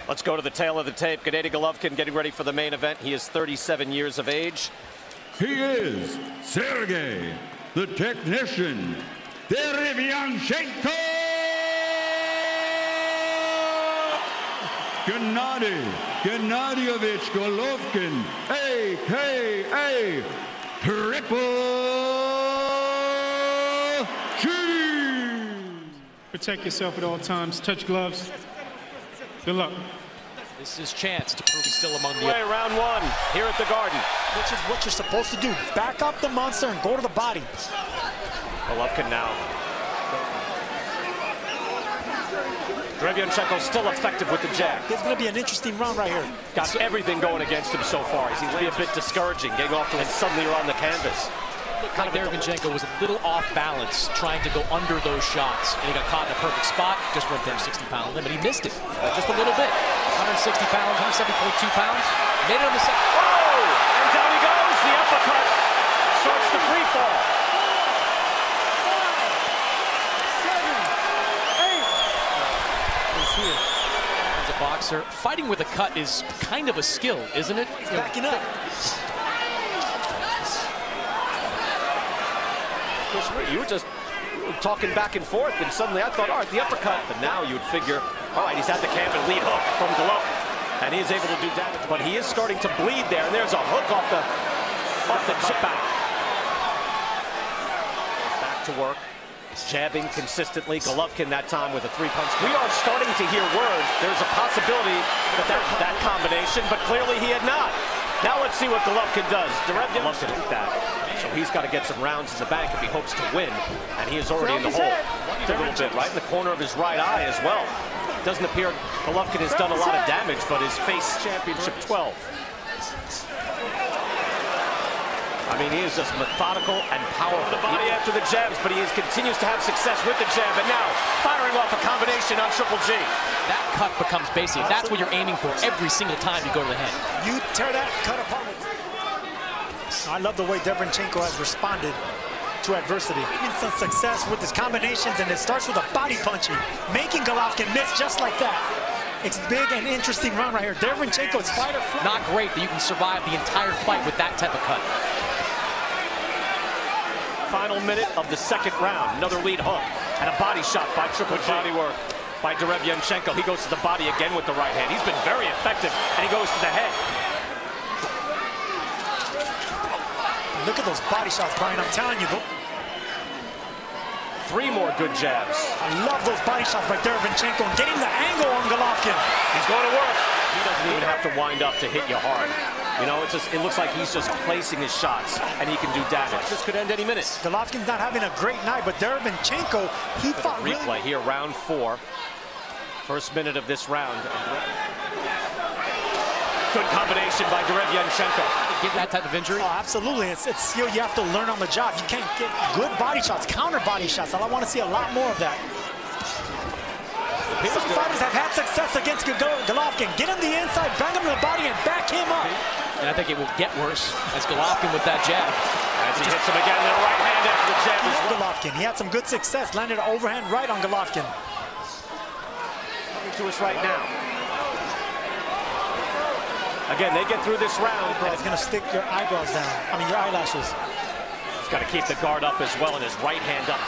Let's go to the tail of the tape. Gennady Golovkin getting ready for the main event. He is 37 years of age. He is Sergiy, the technician, Derevyanchenko! Gennady Golovkin, a.k.a. Triple G! Protect yourself at all times. Touch gloves. Good luck. This is chance to prove he's still among the... Round one here at the Garden. Which is what you're supposed to do. Back up the monster and go to the body. Golovkin now. Derevyanchenko still effective with the jab. This is going to be an interesting round right here. Got everything going against him so far. He seems to be a bit discouraging, getting off to, and suddenly you're on the canvas. Kind of Derevyanchenko was a little off balance trying to go under those shots, and he got caught in a perfect spot. Just went there 60-pound limit. He missed it just a little bit. 160 pounds, 170.2 pounds. Made it on the second. Oh! And down he goes. The uppercut starts the free fall. 5, 6, 7, 8. He's here. As a boxer, fighting with a cut is kind of a skill, isn't it? He's backing up. You were just talking back and forth, and suddenly I thought, all right, the uppercut. But now you would figure, all right, he's at the camp and lead hook from Golovkin, and he is able to do damage. But he is starting to bleed there, and there's a hook off the chip back. Back to work, jabbing consistently. Golovkin that time with a three-punch. We are starting to hear word. There's a possibility that combination, but clearly he had not. Now let's see what Golovkin does. Derevyanchenko did that. So he's got to get some rounds in the bank if he hopes to win. And he is already in the hole. A little bit, right in the corner of his right eye as well. Doesn't appear Golovkin has done a lot of damage, but his face championship 12. I mean, he is just methodical and powerful. The body after the jabs, but he continues to have success with the jab. And now firing off a combination on Triple G. That cut becomes basic. That's what you're aiming for every single time you go to the head. You tear that cut apart. I love the way Derevyanchenko has responded to adversity. Having some success with his combinations, and it starts with a body punching, making Golovkin miss just like that. It's big and interesting round right here. Derevyanchenko is fighter. Not great that you can survive the entire fight with that type of cut. Final minute of the second round. Another lead hook and a body shot by Triple G. Body work by Derevyanchenko. He goes to the body again with the right hand. He's been very effective, and he goes to the head. Look at those body shots, Brian. I'm telling you. Three more good jabs. I love those body shots by Derevyanchenko and getting the angle on Golovkin. He's going to work. He doesn't even have to wind up to hit you hard. You know, it looks like he's just placing his shots, and he can do damage. This could end any minute. Golovkin's not having a great night, but Derevyanchenko, he fought really. Replay here, round 4. First minute of this round. Good combination by Derevyanchenko. Get that type of injury? Oh, absolutely. It's skill you have to learn on the job. You can't get good body shots, counter body shots. I want to see a lot more of that. Some fighters have had success against Golovkin. Get him the inside, bang him to the body, and back him up. And I think it will get worse as Golovkin with that jab. As he hits him again with a right hand after the jab. Golovkin, he had some good success. Landed an overhand right on Golovkin. Coming to us right now. Again, they get through this round. And it's going to stick your eyebrows down. I mean, your eyelashes. He's got to keep the guard up as well, and his right hand up.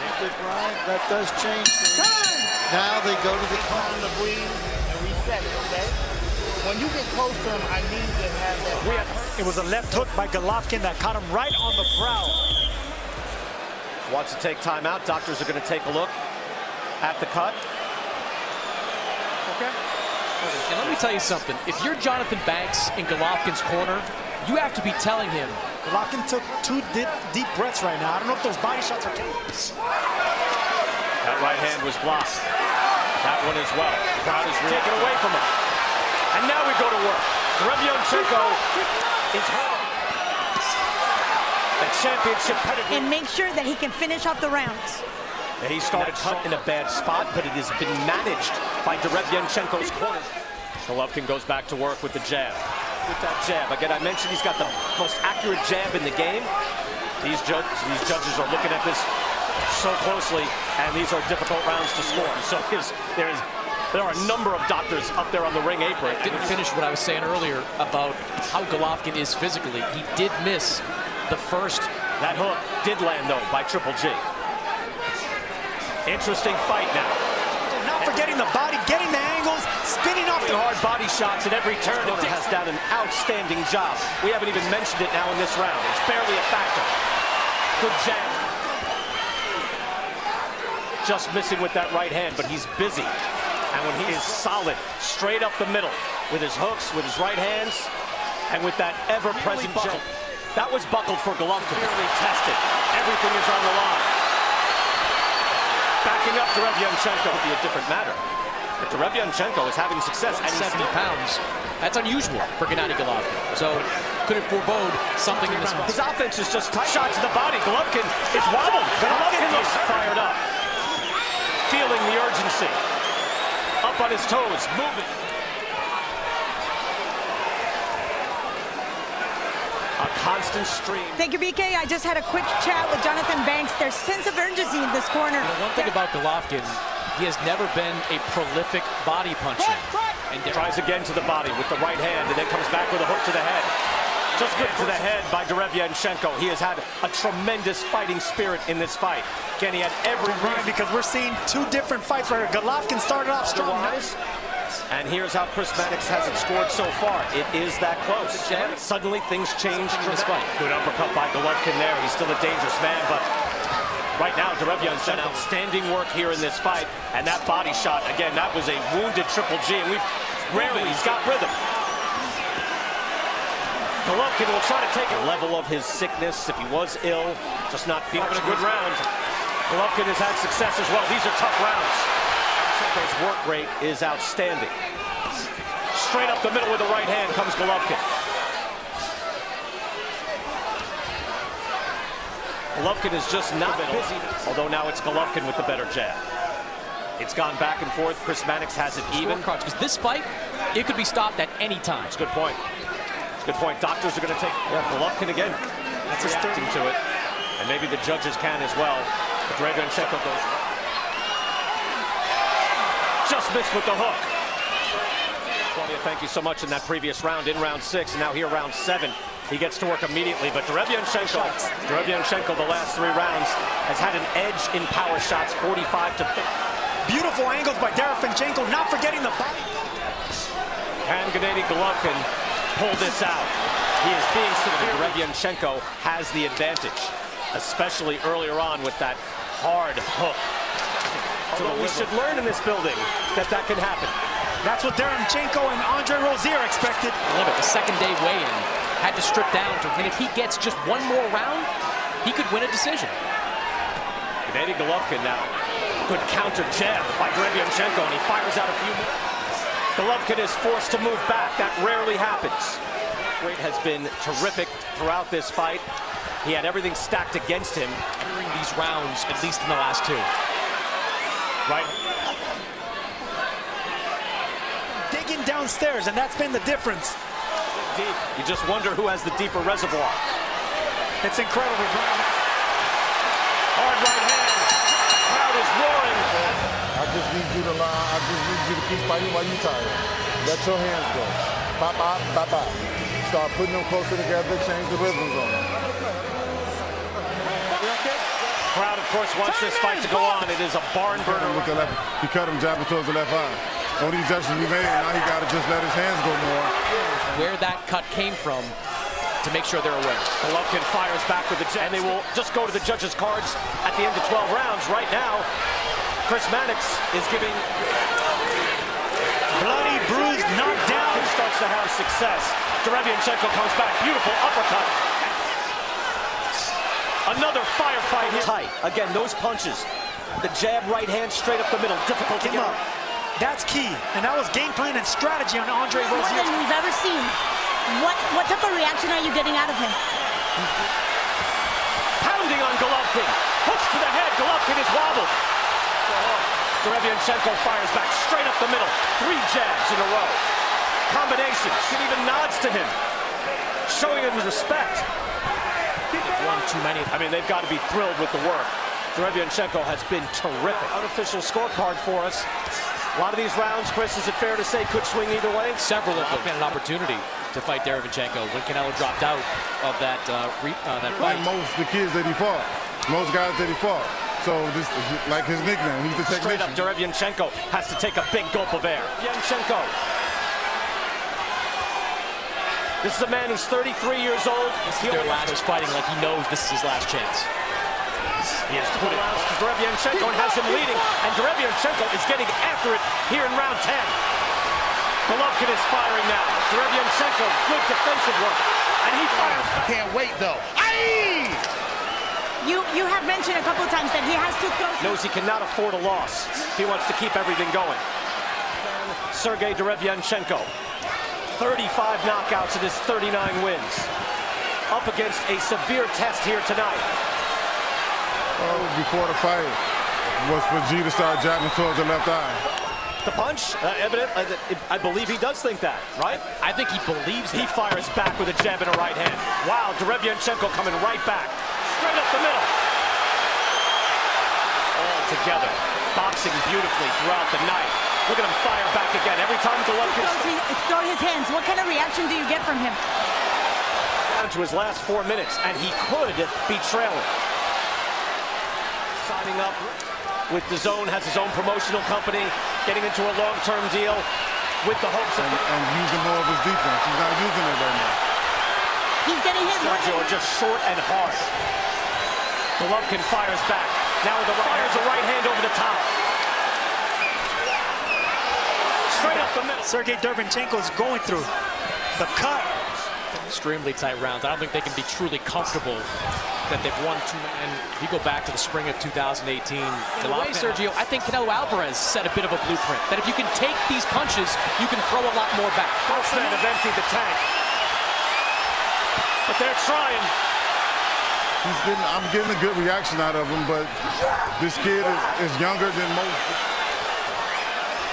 That does change things. Now they go to the corner to breathe and reset it, okay? When you get close to him, I need to have that. It was a left hook by Golovkin that caught him right on the brow. Wants to take time out. Doctors are going to take a look at the cut. Okay. And let me tell you something. If you're Jonathan Banks in Golovkin's corner, you have to be telling him. Golovkin took 2 deep breaths right now. I don't know if those body shots are counting. That right hand was blocked. That one as well. The crowd is taken away from him. And now we go to work. Derevyanchenko is hurt. The championship pedigree. And make sure that he can finish off the rounds. He started cut in a bad spot, but it has been managed by Derevyanchenko's corner. Golovkin goes back to work with the jab. With that jab. Again, I mentioned he's got the most accurate jab in the game. These judges are looking at this so closely, and these are difficult rounds to score. So there is There are a number of doctors up there on the ring apron. Didn't finish what I was saying earlier about how Golovkin is physically. He did miss the first. That hook did land, though, by Triple G. Interesting fight now. Not forgetting the body, getting the angles, spinning off the hard body shots at every turn. It has done an outstanding job. We haven't even mentioned it now in this round. It's barely a factor. Good jab. Just missing with that right hand, but he's busy. And when he is solid, straight up the middle, with his hooks, with his right hands, and with that ever-present jump. That was buckled for Golovkin. Clearly tested. Everything is on the line. Backing up Derevyanchenko would be a different matter. But Derevyanchenko is having success at 70 pounds. That's unusual for Gennady Golovkin. So could it forebode something in this fight? His offense is just shot to the body. Golovkin is wobbled. Golovkin looks fired up. Feeling the urgency. Up on his toes, moving. A constant stream. Thank you, BK. I just had a quick chat with Jonathan Banks. There's sense of urgency in this corner. One thing about Golovkin, he has never been a prolific body puncher. And tries again to the body with the right hand, and then comes back with a hook to the head. Just good to the head by Derevyanchenko. He has had a tremendous fighting spirit in this fight. Again, he had every right, because we're seeing two different fights where Golovkin started off strong. And here's how Chris Mannix hasn't scored so far. It is that close. Suddenly things change in this fight. Good uppercut by Golovkin there. He's still a dangerous man, but right now Derevyanchenko, outstanding work here in this fight. And that body shot, again, that was a wounded Triple G. And he's got rhythm. Golovkin will try to take a level of his sickness if he was ill, just not feeling a good round. Golovkin has had success as well. These are tough rounds. His work rate is outstanding. Straight up the middle with the right hand comes Golovkin. Golovkin is just not busy, although now it's Golovkin with the better jab. It's gone back and forth. Chris Mannix has it even. Because this fight, it could be stopped at any time. That's a good point. Good point. Doctors are going to take Golovkin again. That's reacting to it. And maybe the judges can as well. But Derevyanchenko goes. Just missed with the hook. Claudia, thank you so much in that previous round, in round 6. And now here, round 7. He gets to work immediately. But Derevyanchenko, the last 3 rounds, has had an edge in power shots, 45 to 50. Beautiful angles by Derevyanchenko, not forgetting the body. And Gennady Golovkin pull this out. He is being severe. Derevyanchenko has the advantage, especially earlier on with that hard hook. Although we should learn in this building that can happen. That's what Derevyanchenko and Andre Rozier expected. The second day weigh-in had to strip down to win. If he gets just one more round, he could win a decision. Gennady Golovkin now. Good counter jab by Derevyanchenko, and he fires out a few more. Golovkin is forced to move back. That rarely happens. Great has been terrific throughout this fight. He had everything stacked against him during these rounds, at least in the last 2. Right. Digging downstairs, and that's been the difference. Deep. You just wonder who has the deeper reservoir. It's incredible. Hard right hand. Crowd is roaring. I just need you to lie. I just need you to keep fighting while you're tired. Let your hands go. Bop, bop, bop, bop. Start putting them closer together, change the rhythms on them. Crowd, of course, wants this fight to go on. It is a barn burner. With the left, he cut him jabbing towards the left eye. All these adjustments he made, now he got to just let his hands go more. Where that cut came from, to make sure they're aware. Golovkin fires back with the jab, and they will just go to the judges' cards at the end of 12 rounds. Right now, Chris Mannix is giving bloody, bruised, knocked down. He starts to have success. Derevyanchenko comes back, beautiful uppercut. Another firefight here. Tight. Again, those punches. The jab, right hand, straight up the middle. Difficult to get up. That's key. And that was game plan and strategy on Andre Rozier. More than we've ever seen. What type of reaction are you getting out of him? Pounding on Golovkin. Hooks to the head. Golovkin is wobbled. Derevyanchenko fires back straight up the middle. 3 jabs in a row. Combinations. He even nods to him, showing him respect. One too many. I mean, they've got to be thrilled with the work. Derevyanchenko has been terrific. Unofficial scorecard for us. A lot of these rounds, Chris, is it fair to say, could swing either way? Several of them had an opportunity to fight Derevyanchenko when Canelo dropped out of that Like fight. most of the kids that he fought, most guys that he fought. So this is like his nickname. He's the Straight technician. up, Derevyanchenko has to take a big gulp of air. Derevyanchenko. This is a man who's 33 years old. This is their last fighting like he knows this is his last chance. He has put it to Derevyanchenko and has him leading, and Derevyanchenko is getting after it here in round 10. Golovkin is firing now. Derevyanchenko, good defensive work, and he fires. Can't wait, though. Aye! You have mentioned a couple of times that he has to throw. Knows he cannot afford a loss if he wants to keep everything going. Sergiy Derevyanchenko, 35 knockouts in his 39 wins. Up against a severe test here tonight. Before the fight was for G to start jabbing towards the left eye. The punch, evident. I believe he does think that, right? I think he believes He that. fires back with a jab and a right hand. Wow, Derevyanchenko coming right back. Straight up the middle. All together. Boxing beautifully throughout the night. Look at him fire back again. Every time Golovkin Throw his hands. What kind of reaction do you get from him? down to his last 4 minutes, and he could be trailing. Signing up with DAZN, has his own promotional company, getting into a long-term deal with the hopes of... And using more of his defense. He's not using it right now. He's getting hit. Sergio are just short and hard. Golovkin fires back. Now with the fires a right hand over the top. Straight up the middle. Sergiy Derevyanchenko is going through the cut. Extremely tight rounds. I don't think they can be truly comfortable that they've won two. And if you go back to the spring of 2018, in a way, Sergio, I think Canelo Alvarez set a bit of a blueprint that if you can take these punches, you can throw a lot more back. Outside have emptied the tank. But they're trying. I'm getting a good reaction out of him, but this kid is younger than most.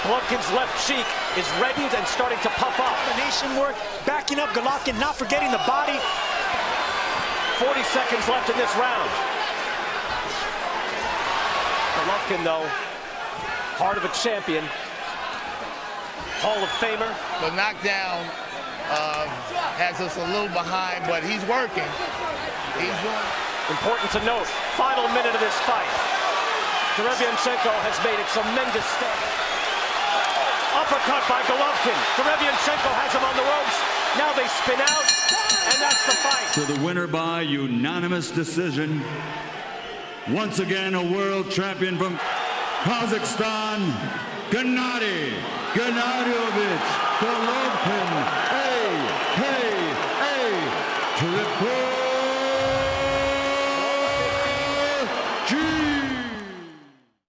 Golovkin's left cheek is reddened and starting to puff up. Combination work, backing up Golovkin, not forgetting the body. 40 seconds left in this round. Golovkin, though, heart of a champion, Hall of Famer. The knockdown has us a little behind, but he's working. He's doing. Important to note, final minute of this fight. Derevyanchenko has made a tremendous step. Uppercut by Golovkin. Derevyanchenko has him on the ropes. Now they spin out, and that's the fight. To the winner by unanimous decision, once again a world champion from Kazakhstan, Gennady Golovkin, a triple G.